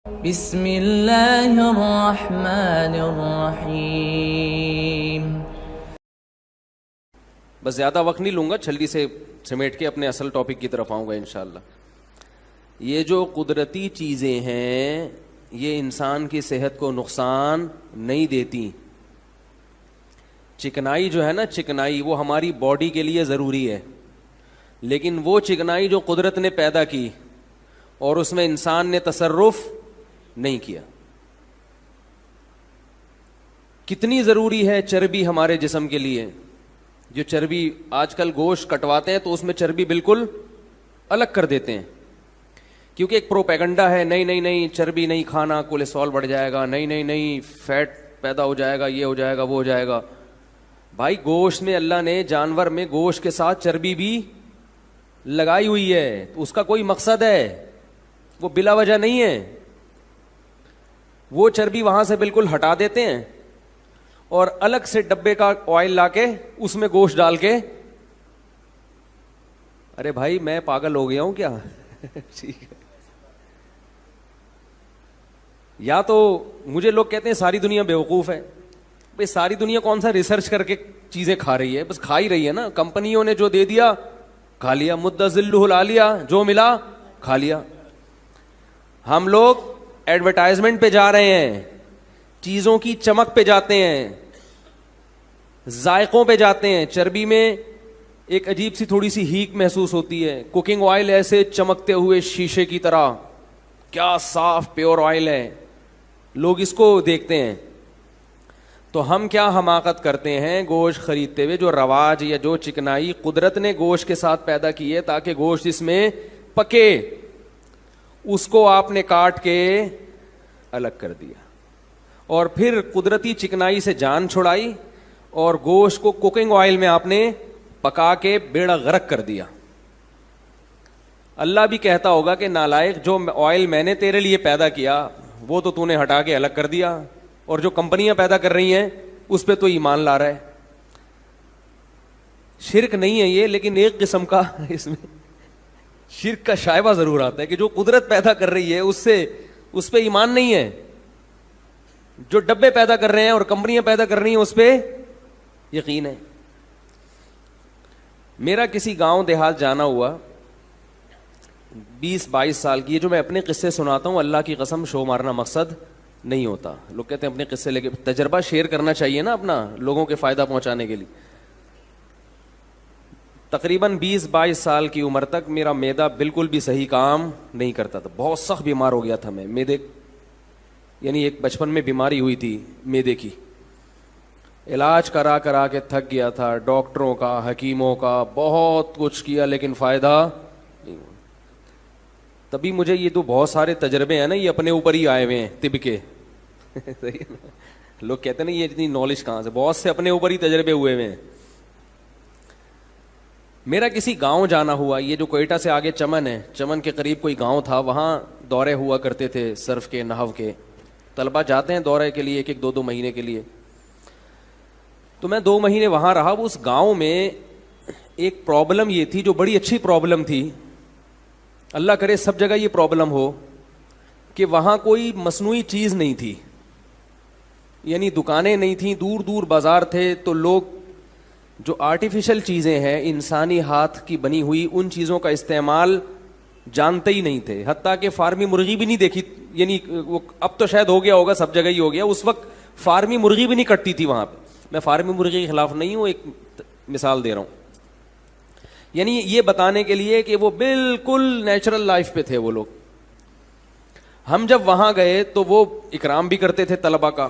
بسم اللہ الرحمن الرحیم. بس زیادہ وقت نہیں لوں گا, جلدی سے سمیٹ کے اپنے اصل ٹاپک کی طرف آؤں گا انشاءاللہ. یہ جو قدرتی چیزیں ہیں یہ انسان کی صحت کو نقصان نہیں دیتی. چکنائی جو ہے نا, چکنائی وہ ہماری باڈی کے لیے ضروری ہے, لیکن وہ چکنائی جو قدرت نے پیدا کی اور اس میں انسان نے تصرف نہیں کیا. کتنی ضروری ہے چربی ہمارے جسم کے لیے. جو چربی آج کل گوشت کٹواتے ہیں تو اس میں چربی بالکل الگ کر دیتے ہیں, کیونکہ ایک پروپیگنڈا ہے, نہیں چربی نہیں کھانا, کولیسٹرول بڑھ جائے گا, نہیں فیٹ پیدا ہو جائے گا, یہ ہو جائے گا, وہ ہو جائے گا. بھائی گوشت میں اللہ نے جانور میں گوشت کے ساتھ چربی بھی لگائی ہوئی ہے, تو اس کا کوئی مقصد ہے, وہ بلا وجہ نہیں ہے. وہ چربی وہاں سے بالکل ہٹا دیتے ہیں اور الگ سے ڈبے کا آئل لا کے اس میں گوشت ڈال کے, ارے بھائی میں پاگل ہو گیا ہوں کیا؟ ٹھیک ہے. یا تو مجھے لوگ کہتے ہیں ساری دنیا بیوقوف ہے. بھائی ساری دنیا کون سا ریسرچ کر کے چیزیں کھا رہی ہے؟ بس کھا ہی رہی ہے نا. کمپنیوں نے جو دے دیا کھا لیا, مدہ ذلہ لا لیا, جو ملا کھا لیا. ہم لوگ ایڈورٹائزمنٹ پہ جا رہے ہیں, چیزوں کی چمک پہ جاتے ہیں, ذائقوں پہ جاتے ہیں. چربی میں ایک عجیب سی تھوڑی سی ہیک محسوس ہوتی ہے. کوکنگ آئل ایسے چمکتے ہوئے شیشے کی طرح, کیا صاف پیور آئل ہے, لوگ اس کو دیکھتے ہیں. تو ہم کیا حماقت کرتے ہیں گوشت خریدتے ہوئے. جو رواج یا جو چکنائی قدرت نے گوشت کے ساتھ پیدا کی ہے تاکہ گوشت اس میں پکے, اس کو آپ نے کاٹ کے الگ کر دیا اور پھر قدرتی چکنائی سے جان چھڑائی اور گوشت کو کوکنگ آئل میں آپ نے پکا کے بیڑا غرق کر دیا. اللہ بھی کہتا ہوگا کہ نالائق, جو آئل میں نے تیرے لیے پیدا کیا وہ تو نے ہٹا کے الگ کر دیا, اور جو کمپنیاں پیدا کر رہی ہیں اس پہ تو ایمان لا رہا ہے. شرک نہیں ہے یہ, لیکن ایک قسم کا اس میں شرک کا شائبہ ضرور آتا ہے کہ جو قدرت پیدا کر رہی ہے اس پہ ایمان نہیں ہے. جو ڈبے پیدا کر رہے ہیں اور کمپنیاں پیدا کر رہی ہیں اس پہ یقین ہے. میرا کسی گاؤں دیہات جانا ہوا 20-22 سال کی. یہ جو میں اپنے قصے سناتا ہوں اللہ کی قسم شو مارنا مقصد نہیں ہوتا. لوگ کہتے ہیں اپنے قصے لے کے, تجربہ شیئر کرنا چاہیے نا اپنا, لوگوں کے فائدہ پہنچانے کے لیے. تقریباً 20-22 سال کی عمر تک میرا معدہ بالکل بھی صحیح کام نہیں کرتا تھا. بہت سخت بیمار ہو گیا تھا میں. معدے یعنی ایک بچپن میں بیماری ہوئی تھی معدے کی, علاج کرا کے تھک گیا تھا. ڈاکٹروں کا, حکیموں کا, بہت کچھ کیا لیکن فائدہ نہیں ہوا. تبھی مجھے یہ تو بہت سارے تجربے ہیں نا, یہ اپنے اوپر ہی آئے ہوئے ہیں طب کے. لوگ کہتے ہیں نا یہ اتنی نالج کہاں سے, بہت سے اپنے اوپر ہی تجربے ہوئے ہوئے ہیں. میرا کسی گاؤں جانا ہوا, یہ جو کوئٹہ سے آگے چمن ہے, چمن کے قریب کوئی گاؤں تھا, وہاں دورے ہوا کرتے تھے صرف کے نحو کے. طلبہ جاتے ہیں دورے کے لیے 1-2 مہینے کے لیے. تو میں 2 مہینے وہاں رہا. اس گاؤں میں ایک پرابلم یہ تھی جو بڑی اچھی پرابلم تھی, اللہ کرے سب جگہ یہ پرابلم ہو, کہ وہاں کوئی مصنوعی چیز نہیں تھی. یعنی دکانیں نہیں تھیں, دور دور بازار تھے. تو لوگ جو آرٹیفیشل چیزیں ہیں انسانی ہاتھ کی بنی ہوئی, ان چیزوں کا استعمال جانتے ہی نہیں تھے. حتیٰ کہ فارمی مرغی بھی نہیں دیکھی. یعنی وہ اب تو شاید ہو گیا ہوگا, سب جگہ ہی ہو گیا. اس وقت فارمی مرغی بھی نہیں کٹتی تھی وہاں پہ. میں فارمی مرغی کے خلاف نہیں ہوں, ایک مثال دے رہا ہوں. یعنی یہ بتانے کے لیے کہ وہ بالکل نیچرل لائف پہ تھے وہ لوگ. ہم جب وہاں گئے تو وہ اکرام بھی کرتے تھے طلبہ کا.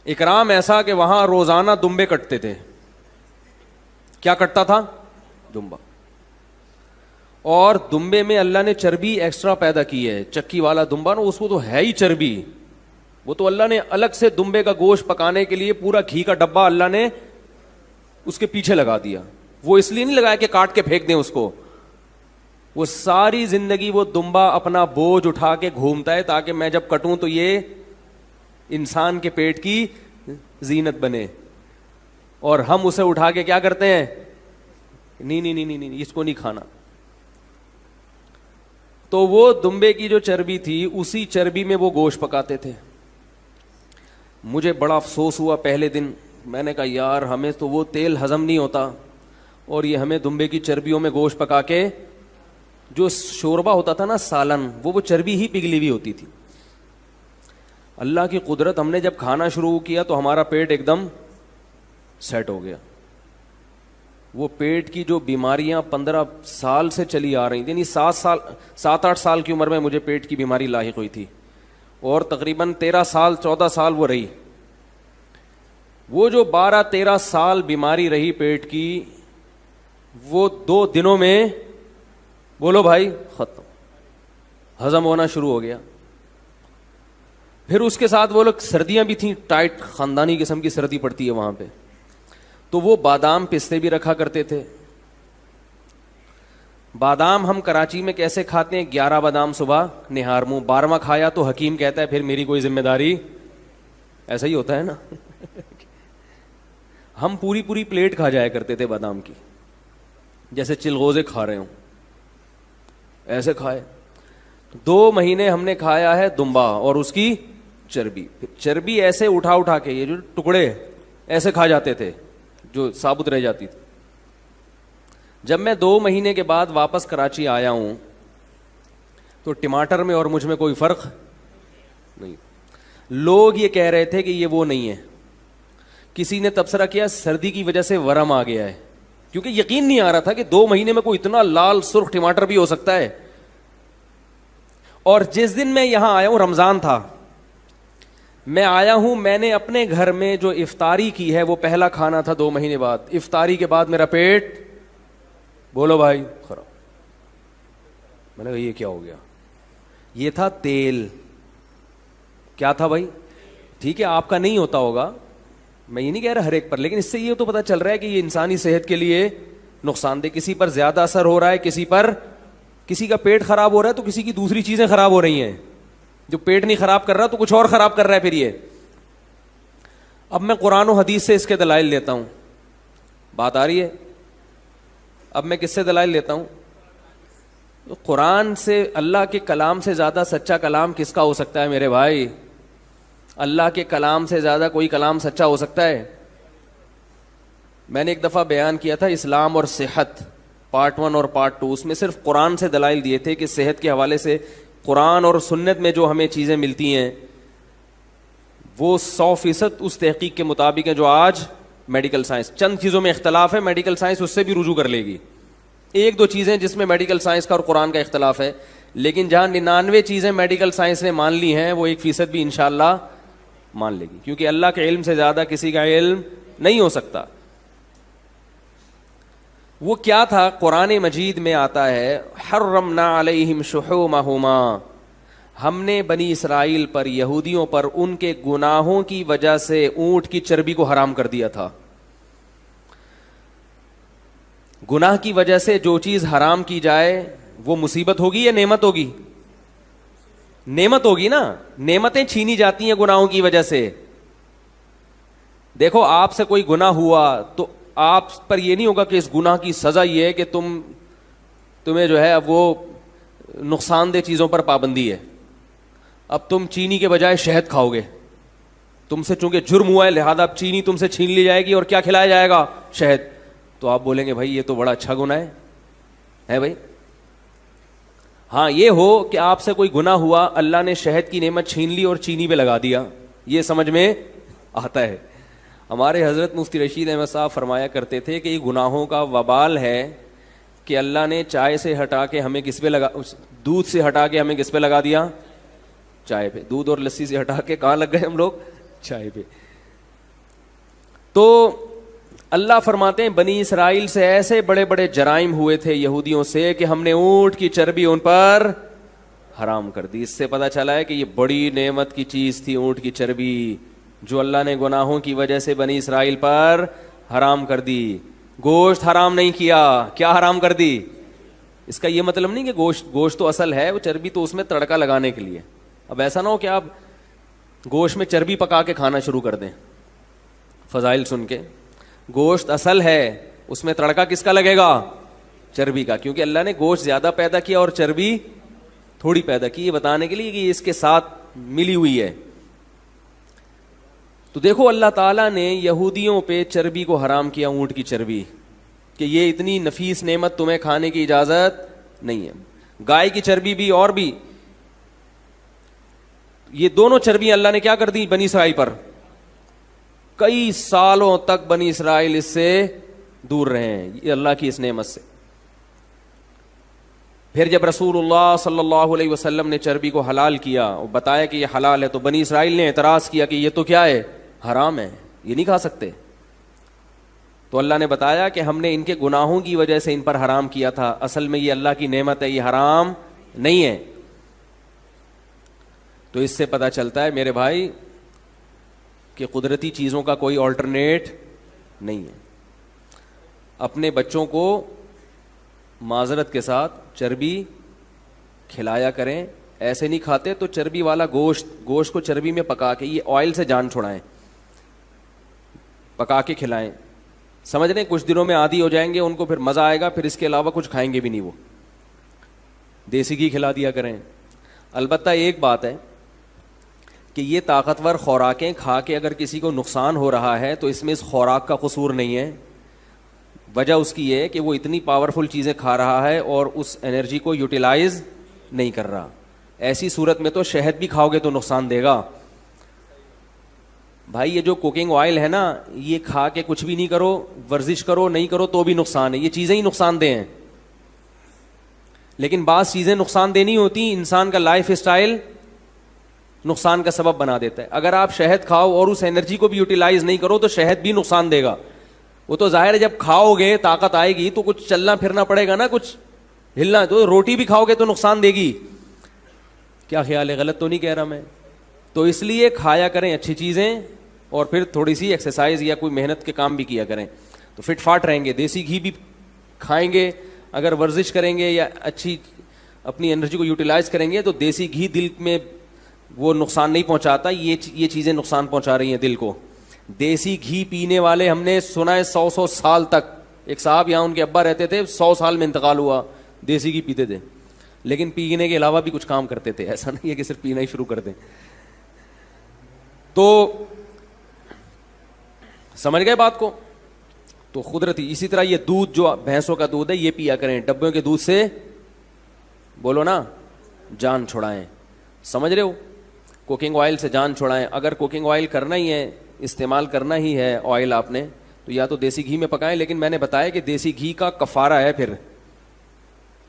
اکرام ایسا کہ وہاں روزانہ دمبے کٹتے تھے. کیا کٹتا تھا؟ دمبا. اور دمبے میں اللہ نے چربی ایکسٹرا پیدا کی ہے. چکی والا دمبا نا, اس کو تو ہے ہی چربی. وہ تو اللہ نے الگ سے دمبے کا گوشت پکانے کے لیے پورا گھی کا ڈبہ اللہ نے اس کے پیچھے لگا دیا. وہ اس لیے نہیں لگایا کہ کاٹ کے پھینک دیں اس کو. وہ ساری زندگی وہ دمبا اپنا بوجھ اٹھا کے گھومتا ہے تاکہ میں جب کٹوں تو یہ انسان کے پیٹ کی زینت بنے. اور ہم اسے اٹھا کے کیا کرتے ہیں, نہیں اس کو نہیں کھانا. تو وہ دمبے کی جو چربی تھی اسی چربی میں وہ گوشت پکاتے تھے. مجھے بڑا افسوس ہوا پہلے دن, میں نے کہا یار ہمیں تو وہ تیل ہضم نہیں ہوتا اور یہ ہمیں دمبے کی چربیوں میں گوشت پکا کے جو شوربہ ہوتا تھا نا سالن, وہ چربی ہی پگھلی ہوئی ہوتی تھی. اللہ کی قدرت, ہم نے جب کھانا شروع کیا تو ہمارا پیٹ ایک دم سیٹ ہو گیا. وہ پیٹ کی جو بیماریاں 15 سال سے چلی آ رہی تھیں, یعنی 7-8 سال کی عمر میں مجھے پیٹ کی بیماری لاحق ہوئی تھی اور تقریباً 13-14 سال وہ رہی. وہ جو 12-13 سال بیماری رہی پیٹ کی, وہ 2 دنوں میں بولو بھائی ختم, ہضم ہونا شروع ہو گیا. پھر اس کے ساتھ وہ لوگ سردیاں بھی تھیں, ٹائٹ خاندانی قسم کی سردی پڑتی ہے وہاں پہ, تو وہ بادام پستے بھی رکھا کرتے تھے. بادام ہم کراچی میں کیسے کھاتے ہیں, 11 بادام صبح نہار منہ, 12واں کھایا تو حکیم کہتا ہے پھر میری کوئی ذمہ داری, ایسا ہی ہوتا ہے نا. ہم پوری پلیٹ کھا جایا کرتے تھے بادام کی, جیسے چلغوزے کھا رہے ہوں, ایسے کھائے. 2 مہینے ہم نے کھایا ہے دمبا اور اس کی چربی ایسے اٹھا کے, یہ جو ٹکڑے ایسے کھا جاتے تھے جو ثابت رہ جاتی تھی. جب میں 2 مہینے کے بعد واپس کراچی آیا ہوں تو ٹماٹر میں اور مجھ میں کوئی فرق نہیں. لوگ یہ کہہ رہے تھے کہ یہ وہ نہیں ہے. کسی نے تبصرہ کیا سردی کی وجہ سے ورم آ گیا ہے, کیونکہ یقین نہیں آ رہا تھا کہ 2 مہینے میں کوئی اتنا لال سرخ ٹماٹر بھی ہو سکتا ہے. اور جس دن میں یہاں آیا ہوں رمضان تھا, میں آیا ہوں, میں نے اپنے گھر میں جو افطاری کی ہے وہ پہلا کھانا تھا 2 مہینے بعد. افطاری کے بعد میرا پیٹ, بولو بھائی, خراب. میں نے کہا یہ کیا ہو گیا, یہ تھا تیل. کیا تھا بھائی؟ ٹھیک ہے آپ کا نہیں ہوتا ہوگا, میں یہ نہیں کہہ رہا ہر ایک پر, لیکن اس سے یہ تو پتا چل رہا ہے کہ یہ انسانی صحت کے لیے نقصان دہ. کسی پر زیادہ اثر ہو رہا ہے, کسی کا پیٹ خراب ہو رہا ہے تو کسی کی دوسری چیزیں خراب ہو رہی ہیں. جو پیٹ نہیں خراب کر رہا تو کچھ اور خراب کر رہا ہے پھر یہ. اب میں قرآن و حدیث سے اس کے دلائل لیتا ہوں. بات آ رہی ہے؟ اب میں کس سے دلائل لیتا ہوں؟ قرآن سے, اللہ کے کلام سے زیادہ سچا کلام کس کا ہو سکتا ہے میرے بھائی؟ اللہ کے کلام سے زیادہ کوئی کلام سچا ہو سکتا ہے؟ میں نے ایک دفعہ بیان کیا تھا اسلام اور صحت پارٹ 1 اور پارٹ 2, اس میں صرف قرآن سے دلائل دیے تھے کہ صحت کے حوالے سے قرآن اور سنت میں جو ہمیں چیزیں ملتی ہیں وہ 100% اس تحقیق کے مطابق ہے جو آج میڈیکل سائنس. چند چیزوں میں اختلاف ہے, میڈیکل سائنس اس سے بھی رجوع کر لے گی. 1-2 چیزیں جس میں میڈیکل سائنس کا اور قرآن کا اختلاف ہے, لیکن جہاں 99 چیزیں میڈیکل سائنس نے مان لی ہیں وہ 1% بھی انشاءاللہ مان لے گی, کیونکہ اللہ کے علم سے زیادہ کسی کا علم نہیں ہو سکتا. وہ کیا تھا؟ قرآن مجید میں آتا ہے حرمنا علیہم شحومہما, ہم نے بنی اسرائیل پر, یہودیوں پر ان کے گناہوں کی وجہ سے اونٹ کی چربی کو حرام کر دیا تھا. گناہ کی وجہ سے جو چیز حرام کی جائے وہ مصیبت ہوگی یا نعمت ہوگی؟ نعمت ہوگی نا. نعمتیں چھینی جاتی ہیں گناہوں کی وجہ سے. دیکھو آپ سے کوئی گناہ ہوا تو آپ پر یہ نہیں ہوگا کہ اس گناہ کی سزا یہ ہے کہ تمہیں جو ہے اب وہ نقصان دہ چیزوں پر پابندی ہے, اب تم چینی کے بجائے شہد کھاؤ گے. تم سے چونکہ جرم ہوا ہے لہذا اب چینی تم سے چھین لی جائے گی اور کیا کھلایا جائے گا؟ شہد. تو آپ بولیں گے بھائی یہ تو بڑا اچھا گناہ ہے بھائی. ہاں یہ ہو کہ آپ سے کوئی گناہ ہوا, اللہ نے شہد کی نعمت چھین لی اور چینی پہ لگا دیا, یہ سمجھ میں آتا ہے. ہمارے حضرت مفتی رشید احمد صاحب فرمایا کرتے تھے کہ یہ گناہوں کا وبال ہے کہ اللہ نے چائے سے ہٹا کے ہمیں کس پہ لگا, دودھ سے ہٹا کے ہمیں کس پہ لگا دیا؟ چائے پہ. دودھ اور لسی سے ہٹا کے کہاں لگ گئے ہم لوگ؟ چائے پہ. تو اللہ فرماتے ہیں بنی اسرائیل سے ایسے بڑے بڑے جرائم ہوئے تھے یہودیوں سے کہ ہم نے اونٹ کی چربی ان پر حرام کر دی. اس سے پتہ چلا ہے کہ یہ بڑی نعمت کی چیز تھی اونٹ کی چربی, جو اللہ نے گناہوں کی وجہ سے بنی اسرائیل پر حرام کر دی. گوشت حرام نہیں کیا, کیا حرام کر دی؟ اس کا یہ مطلب نہیں کہ گوشت تو اصل ہے, وہ چربی تو اس میں تڑکا لگانے کے لیے. اب ایسا نہ ہو کہ آپ گوشت میں چربی پکا کے کھانا شروع کر دیں فضائل سن کے. گوشت اصل ہے, اس میں تڑکا کس کا لگے گا؟ چربی کا, کیونکہ اللہ نے گوشت زیادہ پیدا کیا اور چربی تھوڑی پیدا کی یہ بتانے کے لیے کہ یہ اس کے ساتھ ملی ہوئی ہے. تو دیکھو اللہ تعالیٰ نے یہودیوں پہ چربی کو حرام کیا, اونٹ کی چربی, کہ یہ اتنی نفیس نعمت تمہیں کھانے کی اجازت نہیں ہے. گائے کی چربی بھی اور بھی, یہ دونوں چربیاں اللہ نے کیا کر دی بنی اسرائیل پر. کئی سالوں تک بنی اسرائیل اس سے دور رہے ہیں, یہ اللہ کی اس نعمت سے. پھر جب رسول اللہ صلی اللہ علیہ وسلم نے چربی کو حلال کیا اور بتایا کہ یہ حلال ہے, تو بنی اسرائیل نے اعتراض کیا کہ یہ تو کیا ہے, حرام ہے, یہ نہیں کھا سکتے. تو اللہ نے بتایا کہ ہم نے ان کے گناہوں کی وجہ سے ان پر حرام کیا تھا, اصل میں یہ اللہ کی نعمت ہے, یہ حرام نہیں ہے. تو اس سے پتہ چلتا ہے میرے بھائی کہ قدرتی چیزوں کا کوئی آلٹرنیٹ نہیں ہے. اپنے بچوں کو معذرت کے ساتھ چربی کھلایا کریں. ایسے نہیں کھاتے تو چربی والا گوشت کو چربی میں پکا کے, یہ آئل سے جان چھڑائیں, پکا کے کھلائیں. سمجھ رہے ہیں, کچھ دنوں میں عادی ہو جائیں گے ان کو, پھر مزہ آئے گا, پھر اس کے علاوہ کچھ کھائیں گے بھی نہیں. وہ دیسی گھی کھلا دیا کریں. البتہ ایک بات ہے کہ یہ طاقتور خوراکیں کھا کے اگر کسی کو نقصان ہو رہا ہے تو اس میں اس خوراک کا قصور نہیں ہے. وجہ اس کی یہ ہے کہ وہ اتنی پاورفل چیزیں کھا رہا ہے اور اس انرجی کو یوٹیلائز نہیں کر رہا. ایسی صورت میں تو شہد بھی کھاؤ گے تو نقصان دے گا. بھائی یہ جو کوکنگ آئل ہے نا, یہ کھا کے کچھ بھی نہیں کرو, ورزش کرو نہیں کرو تو بھی نقصان ہے. یہ چیزیں ہی نقصان دہ ہیں. لیکن بعض چیزیں نقصان دہ نہیں ہوتی, انسان کا لائف اسٹائل نقصان کا سبب بنا دیتا ہے. اگر آپ شہد کھاؤ اور اس انرجی کو بھی یوٹیلائز نہیں کرو تو شہد بھی نقصان دے گا. وہ تو ظاہر ہے جب کھاؤ گے طاقت آئے گی تو کچھ چلنا پھرنا پڑے گا نا, کچھ ہلنا. تو روٹی بھی کھاؤ گے تو نقصان دے گی. کیا خیال ہے, غلط تو نہیں کہہ رہا میں؟ تو اس لیے کھایا کریں اچھی چیزیں, اور پھر تھوڑی سی ایکسرسائز یا کوئی محنت کے کام بھی کیا کریں تو فٹ فاٹ رہیں گے. دیسی گھی بھی کھائیں گے, اگر ورزش کریں گے یا اچھی اپنی انرجی کو یوٹیلائز کریں گے تو دیسی گھی دل میں وہ نقصان نہیں پہنچاتا. یہ چیزیں نقصان پہنچا رہی ہیں دل کو. دیسی گھی پینے والے ہم نے سنا ہے 100 سال تک. ایک صاحب یہاں ان کے ابا رہتے تھے, 100 سال میں انتقال ہوا, دیسی گھی پیتے تھے, لیکن پینے کے علاوہ بھی کچھ کام کرتے تھے. ایسا نہیں ہے کہ صرف پینا ہی شروع کر دیں. تو سمجھ گئے بات کو؟ تو قدرتی. اسی طرح یہ دودھ جو بھینسوں کا دودھ ہے یہ پیا کریں. ڈبوں کے دودھ سے بولو نا جان چھڑائیں. سمجھ رہے ہو؟ کوکنگ آئل سے جان چھڑائیں. اگر کوکنگ آئل کرنا ہی ہے, استعمال کرنا ہی ہے آئل آپ نے, تو یا تو دیسی گھی میں پکائیں. لیکن میں نے بتایا کہ دیسی گھی کا کفارہ ہے. پھر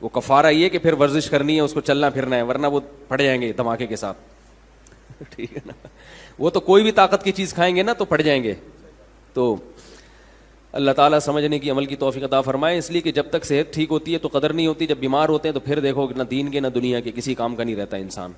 وہ کفارہ یہ کہ پھر ورزش کرنی ہے, اس کو چلنا پھرنا ہے, ورنہ وہ پھٹ جائیں گے دھماکے کے ساتھ. ٹھیک ہے نا. وہ تو کوئی بھی طاقت کی چیز کھائیں گے نا تو پھٹ جائیں گے. تو اللہ تعالیٰ سمجھنے کی عمل کی توفیق عطا فرمائے. اس لیے کہ جب تک صحت ٹھیک ہوتی ہے تو قدر نہیں ہوتی, جب بیمار ہوتے ہیں تو پھر دیکھو نہ دین کے نہ دنیا کے کسی کام کا نہیں رہتا انسان.